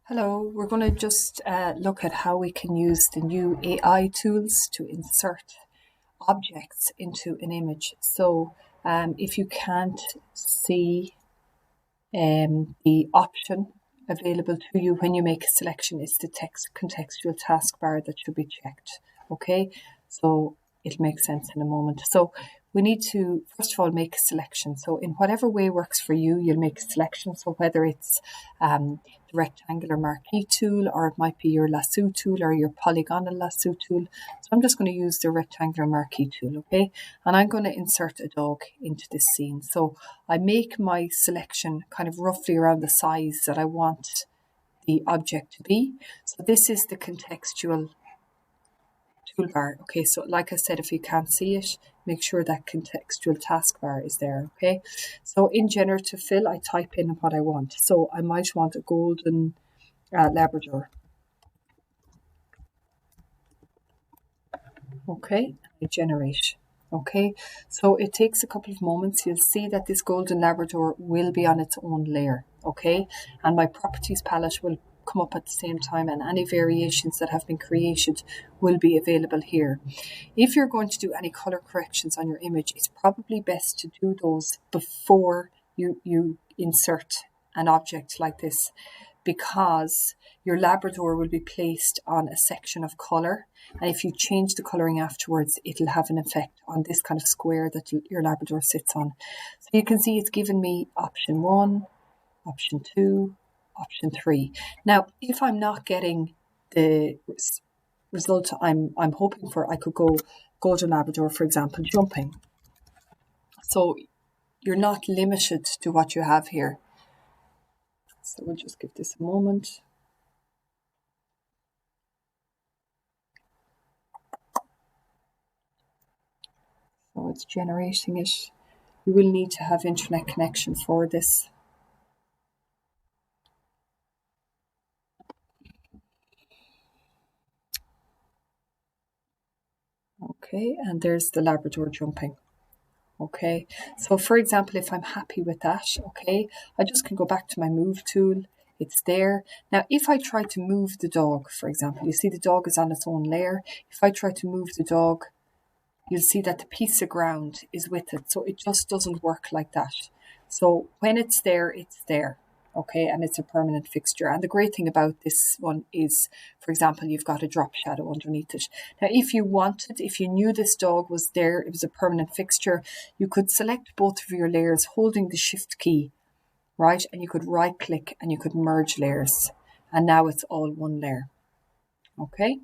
Hello, we're going to just look at how we can use the new AI tools to insert objects into an image. So if you can't see the option available to you when you make a selection, it's the text contextual taskbar that should be checked. Okay, so it'll make sense in a moment. So we need to, first of all, make a selection. So in whatever way works for you, you'll make a selection. So whether it's the rectangular marquee tool, or it might be your lasso tool or your polygonal lasso tool. So I'm just going to use the rectangular marquee tool, okay? And I'm going to insert a dog into this scene. So I make my selection kind of roughly around the size that I want the object to be. So this is the contextual toolbar. Okay, so like I said, if you can't see it, make sure that contextual taskbar is there. Okay, so in generative fill, I type in what I want. So I might want a golden Labrador. Okay, I generate. Okay, so it takes a couple of moments. You'll see that this golden Labrador will be on its own layer. Okay, and my properties palette will come up at the same time, and any variations that have been created will be available here. If you're going to do any color corrections on your image, it's probably best to do those before you insert an object like this, because your Labrador will be placed on a section of color, and if you change the coloring afterwards, it'll have an effect on this kind of square that your Labrador sits on. So you can see it's given me option 1, option 2, option 3. Now, if I'm not getting the result I'm hoping for, I could go golden Labrador, for example, jumping. So you're not limited to what you have here. So we'll just give this a moment. So it's generating it. You will need to have internet connection for this. Okay, and there's the Labrador jumping. Okay, so for example, if I'm happy with that, okay, I just can go back to my move tool. It's there. Now, if I try to move the dog, for example, you see the dog is on its own layer. If I try to move the dog, you'll see that the piece of ground is with it. So it just doesn't work like that. So when it's there, it's there. Okay, and it's a permanent fixture. And the great thing about this one is, for example, you've got a drop shadow underneath it. Now, if you wanted, if you knew this dog was there, it was a permanent fixture, you could select both of your layers holding the shift key, right? And you could right click and you could merge layers. And now it's all one layer. Okay.